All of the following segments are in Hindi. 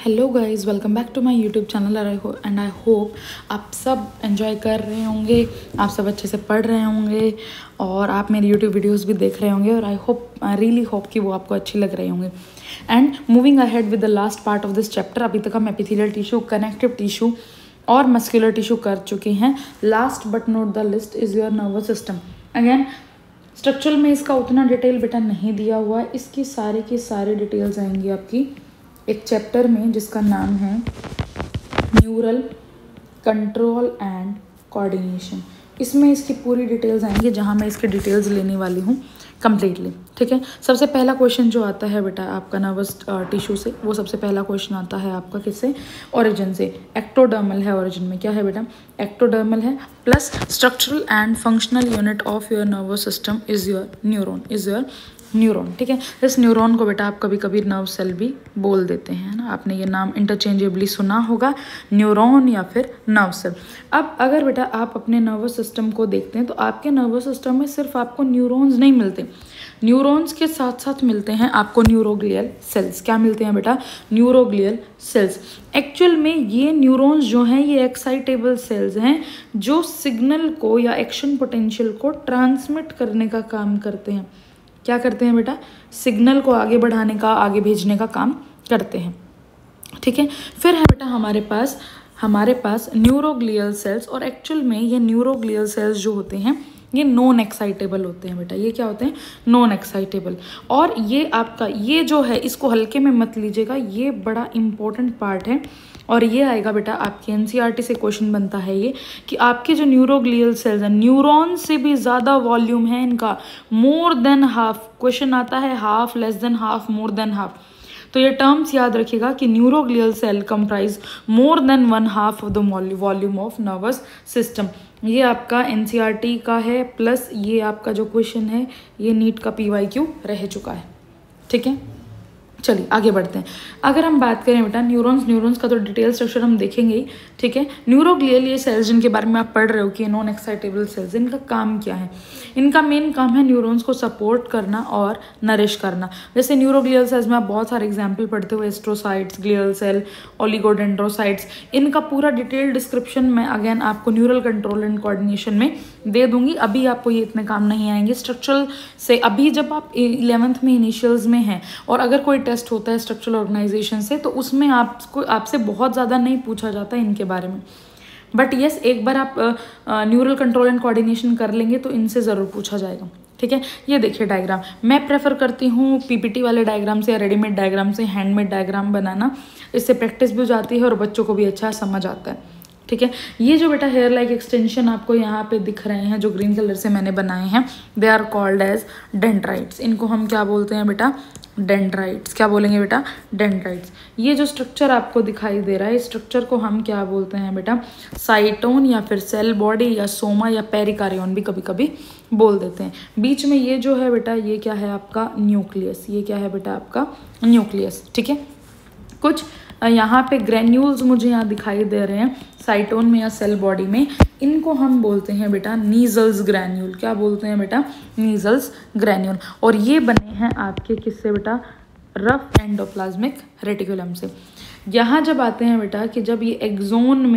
Hello guys, welcome back to my YouTube channel and I hope आप सब एंजॉय कर रहे होंगे, आप सब अच्छे से पढ़ रहे होंगे और आप मेरी यूट्यूब वीडियोस भी देख रहे होंगे और आई रियली होप कि वो आपको अच्छी लग रही होंगी। And moving ahead with the last part of this chapter, अभी तक हम एपिथेलियल टिश्यू, कनेक्टिव टिश्यू और मस्कुलर टिश्यू कर चुके हैं। Last but not the list is your nervous system. Again structural में इसका उतना डिटेल बेटा नहीं दिया हुआ है, इसकी सारी की सारी डिटेल्स आएंगी आपकी एक चैप्टर में जिसका नाम है न्यूरल कंट्रोल एंड कोऑर्डिनेशन। इसमें इसकी पूरी डिटेल्स आएंगी, जहाँ मैं इसकी डिटेल्स लेने वाली हूँ कम्प्लीटली। ठीक है, सबसे पहला क्वेश्चन जो आता है बेटा आपका नर्वस टिश्यू से, वो सबसे पहला क्वेश्चन आता है आपका किससे? ओरिजिन से। एक्टोडर्मल है ओरिजिन में, क्या है बेटा? एक्टोडर्मल है, plus structural and functional unit of your nervous system is your neuron. ठीक है, इस न्यूरॉन को बेटा आप कभी कभी नर्व सेल भी बोल देते हैं ना, आपने ये नाम इंटरचेंजेबली सुना होगा, न्यूरॉन या फिर नर्व सेल। अब अगर बेटा आप अपने नर्वस सिस्टम को देखते हैं तो आपके नर्वस सिस्टम में सिर्फ आपको न्यूरॉन्स नहीं मिलते, न्यूरॉन्स के साथ साथ मिलते हैं आपको न्यूरोग्लियल सेल्स। क्या मिलते हैं बेटा? Neuroglial sales. एक्चुअल में ये न्यूरॉन्स जो हैं ये एक्साइटेबल सेल्स हैं जो सिग्नल को या एक्शन पोटेंशियल को ट्रांसमिट करने का काम करते हैं। क्या करते हैं बेटा? सिग्नल को आगे बढ़ाने का, आगे भेजने का काम करते हैं। ठीक है, फिर है बेटा हमारे पास न्यूरोग्लियल सेल्स, और एक्चुअल में ये न्यूरोग्लियल सेल्स जो होते हैं ये नॉन एक्साइटेबल होते हैं बेटा। ये क्या होते हैं? Non excitable. और ये आपका ये जो है इसको हल्के में मत लीजिएगा, ये बड़ा इंपॉर्टेंट पार्ट है और ये आएगा बेटा आपके एनसीईआरटी से क्वेश्चन बनता है ये कि आपके जो न्यूरोग्लियल सेल्स हैं, न्यूरॉन से भी ज़्यादा वॉल्यूम है इनका, मोर देन हाफ। क्वेश्चन आता है half, less than half, more than half. तो ये टर्म्स याद रखिएगा कि neuroglial cell comprise more than 1/2 of the volume of nervous system. ये आपका एनसीईआरटी का है, प्लस ये आपका जो क्वेश्चन है ये नीट का पीवाईक्यू रह चुका है। ठीक है, चलिए आगे बढ़ते हैं। अगर हम बात करें बेटा न्यूरॉन्स का तो डिटेल स्ट्रक्चर हम देखेंगे ही। ठीक है, न्यूरोग्लियल ये सेल्स जिनके बारे में आप पढ़ रहे हो कि नॉन एक्साइटेबल सेल्स, इनका काम क्या है? इनका मेन काम है न्यूरॉन्स को सपोर्ट करना और नरिश करना। जैसे न्यूरोग्लियल सेल्स में आप बहुत सारे एग्जाम्पल पढ़ते हो, एस्ट्रोसाइट्स, ग्लियल सेल, ओलिगोडेंड्रोसाइट्स। इनका पूरा डिटेल डिस्क्रिप्शन मैं अगेन आपको न्यूरल कंट्रोल एंड कोऑर्डिनेशन में दे दूंगी। अभी आपको ये इतने काम नहीं आएंगे स्ट्रक्चरल से। अभी जब आप 11th में इनिशियल्स में हैं और अगर कोई टेस्ट होता है स्ट्रक्चरल ऑर्गेनाइजेशन से तो उसमें आपसे बहुत ज़्यादा नहीं पूछा जाता इनके बारे में। बट यस, एक बार आप न्यूरल कंट्रोल एंड कोऑर्डिनेशन कर लेंगे तो इनसे ज़रूर पूछा जाएगा। ठीक है, ये देखिए डायग्राम। मैं प्रेफर करती हूँ पीपीटी वाले डायग्राम से या रेडीमेड डायग्राम से हैंडमेड डायग्राम बनाना, इससे प्रैक्टिस भी हो जाती है और बच्चों को भी अच्छा समझ आता है। ठीक है, ये जो बेटा हेयर लाइक एक्सटेंशन आपको यहाँ पे दिख रहे हैं जो ग्रीन कलर से मैंने बनाए हैं, they are called as dendrites. इनको हम क्या बोलते हैं बेटा? डेंड्राइट्स। क्या बोलेंगे बेटा? डेंड्राइट्स। ये जो स्ट्रक्चर आपको दिखाई दे रहा है, इस स्ट्रक्चर को हम क्या बोलते हैं बेटा? साइटोन या फिर सेल बॉडी या सोमा या पेरिकार्योन भी कभी कभी बोल देते हैं। बीच में ये जो है बेटा ये क्या है आपका? न्यूक्लियस। ये क्या है बेटा? आपका न्यूक्लियस। ठीक है, कुछ यहाँ पे ग्रेन्यूल्स मुझे यहाँ दिखाई दे रहे हैं साइटोन में या सेल बॉडी में, इनको हम बोलते हैं बेटा नीजल्स ग्रैन्यूल। क्या बोलते हैं बेटा? नीजल्स ग्रैन्यूल। और ये बने हैं आपके किससे बेटा? रफ एंडोप्लाज्मिक रेटिकुलम से। यहाँ जब आते हैं बेटा कि जब ये एक्सोन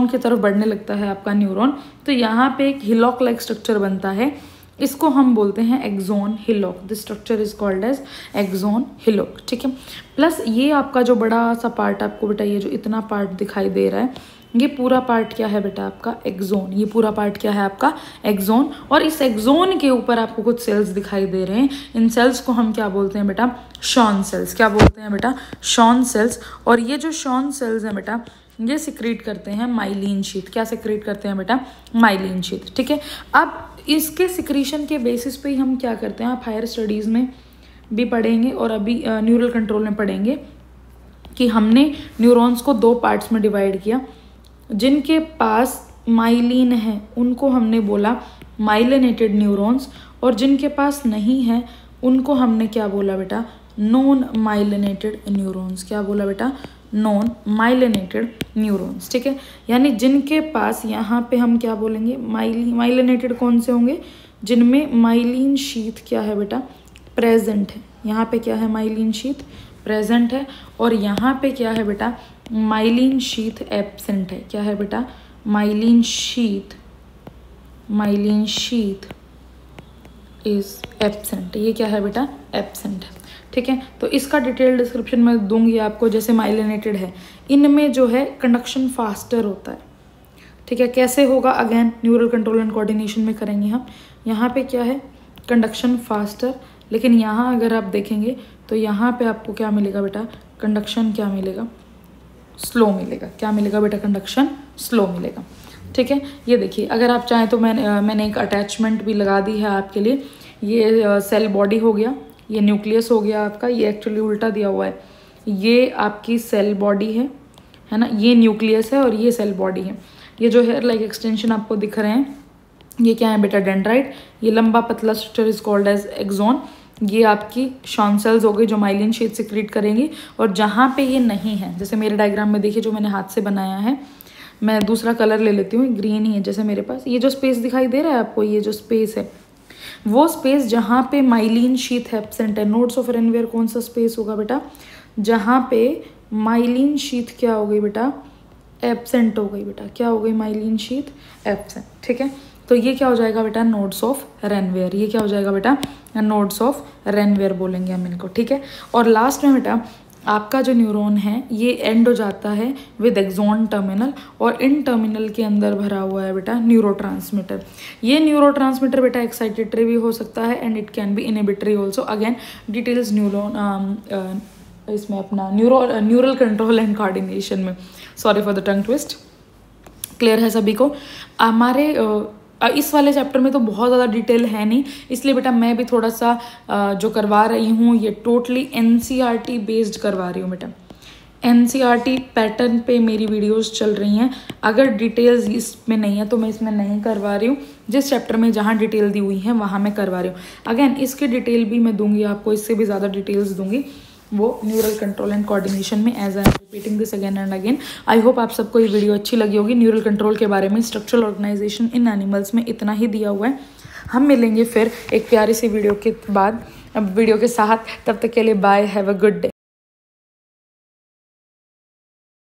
की तरफ बढ़ने लगता है आपका न्यूरॉन, तो यहाँ पे एक हिलॉक लाइक स्ट्रक्चर बनता है, इसको हम बोलते हैं axon hillock. This structure is called as axon hillock. ठीक है, प्लस ये आपका जो बड़ा सा पार्ट आपको बेटा ये जो इतना पार्ट दिखाई दे रहा है, ये पूरा पार्ट क्या है बेटा? आपका एक्सोन। ये पूरा पार्ट क्या है आपका? एक्सोन। और इस एक्सोन के ऊपर आपको कुछ सेल्स दिखाई दे रहे हैं, इन सेल्स को हम क्या बोलते हैं बेटा? Schwann cells. क्या बोलते हैं बेटा? Schwann cells. और ये जो शॉन सेल्स हैं बेटा ये सिक्रीट करते हैं माइलिन शीट। क्या सिक्रीट करते हैं बेटा? Myelin sheath. ठीक है, अब इसके सिक्रीशन के बेसिस पे ही हम क्या करते हैं, आप हायर स्टडीज़ में भी पढ़ेंगे और अभी न्यूरल कंट्रोल में पढ़ेंगे कि हमने न्यूरॉन्स को 2 पार्ट्स में डिवाइड किया। जिनके पास माइलिन है उनको हमने बोला माइलिनेटेड न्यूरॉन्स, और जिनके पास नहीं है उनको हमने क्या बोला बेटा? Non myelinated neurons. क्या बोला बेटा? Non myelinated neurons. ठीक है, यानी जिनके पास यहाँ पे हम क्या बोलेंगे? माइलिनेटेड कौन से होंगे? जिनमें माइलिन शीथ क्या है बेटा? प्रेजेंट है। यहाँ पे क्या है? माइलिन शीथ प्रेजेंट है, और यहाँ पे क्या है बेटा, माइलिन शीथ एब्सेंट है। क्या है बेटा, माइलिन शीथ इज एब्सेंट। ये क्या है बेटा, एब्सेंट है। ठीक है, तो इसका डिटेल डिस्क्रिप्शन मैं दूंगी आपको। जैसे माइलिनेटेड है, इनमें जो है कंडक्शन फास्टर होता है। ठीक है, कैसे होगा, again neural control and coordination में करेंगे हम। यहाँ पे क्या है, कंडक्शन फास्टर, लेकिन यहाँ अगर आप देखेंगे तो यहाँ पे आपको क्या मिलेगा बेटा, कंडक्शन क्या मिलेगा, स्लो मिलेगा। क्या मिलेगा बेटा, कंडक्शन स्लो मिलेगा। ठीक है, ये देखिए, अगर आप चाहें तो मैंने एक अटैचमेंट भी लगा दी है आपके लिए। ये सेल बॉडी हो गया, ये न्यूक्लियस हो गया आपका, ये एक्चुअली उल्टा दिया हुआ है। ये आपकी सेल बॉडी है ना, ये न्यूक्लियस है और ये सेल बॉडी है। ये जो हेयर लाइक एक्सटेंशन आपको दिख रहे हैं, ये क्या है बेटा, डेंड्राइट। ये लंबा पतला structure is called as axon. ये आपकी शॉन सेल्स हो गई जो माइलिन शीथ सिक्रीट करेंगी। और जहाँ पे ये नहीं है, जैसे मेरे डायग्राम में देखिए जो मैंने हाथ से बनाया है, मैं दूसरा कलर ले लेती हूँ, ग्रीन ही है जैसे मेरे पास। ये जो स्पेस दिखाई दे रहा है आपको, ये जो स्पेस है, वो स्पेस जहाँ पे माइलिन शीथ एब्सेंट है। नोड्स ऑफ रेनवेयर कौन सा स्पेस होगा बेटा, जहाँ पे माइलिन शीथ क्या हो गई बेटा, एब्सेंट हो गई बेटा। क्या हो गई, माइलिन शीथ एब्सेंट। ठीक है, तो ये क्या हो जाएगा बेटा, नोड्स ऑफ रेनवेयर। ये क्या हो जाएगा बेटा, नोड्स ऑफ रेनवेयर बोलेंगे हम इनको। ठीक है, और लास्ट में बेटा आपका जो न्यूरॉन है ये एंड हो जाता है विद एक्सॉन टर्मिनल, और इन टर्मिनल के अंदर भरा हुआ है बेटा न्यूरोट्रांसमीटर। ये न्यूरोट्रांसमीटर बेटा एक्साइटेटरी भी हो सकता है and it can be inhibitory also. Again details neuron इसमें अपना न्यूरल कंट्रोल एंड कोऑर्डिनेशन में। Sorry for the tongue twist. Clear है सभी को। हमारे इस वाले चैप्टर में तो बहुत ज़्यादा डिटेल है नहीं, इसलिए बेटा मैं भी थोड़ा सा जो करवा रही हूँ ये टोटली एनसीईआरटी बेस्ड करवा रही हूँ बेटा। एनसीईआरटी पैटर्न पे मेरी वीडियोस चल रही हैं। अगर डिटेल्स इसमें नहीं है तो मैं इसमें नहीं करवा रही हूँ। जिस चैप्टर में जहाँ डिटेल दी हुई है वहाँ मैं करवा रही हूँ। अगेन इसकी डिटेल भी मैं दूंगी आपको, इससे भी ज़्यादा डिटेल्स दूंगी वो न्यूरल कंट्रोल एंड कोऑर्डिनेशन में। As I am repeating this again and again. I hope आप सबको ये वीडियो अच्छी लगी होगी। न्यूरल कंट्रोल के बारे में, स्ट्रक्चरल ऑर्गेनाइजेशन इन एनिमल्स में इतना ही दिया हुआ है। हम मिलेंगे फिर एक प्यारी सी वीडियो के बाद, वीडियो के साथ। तब तक के लिए bye, have a good day.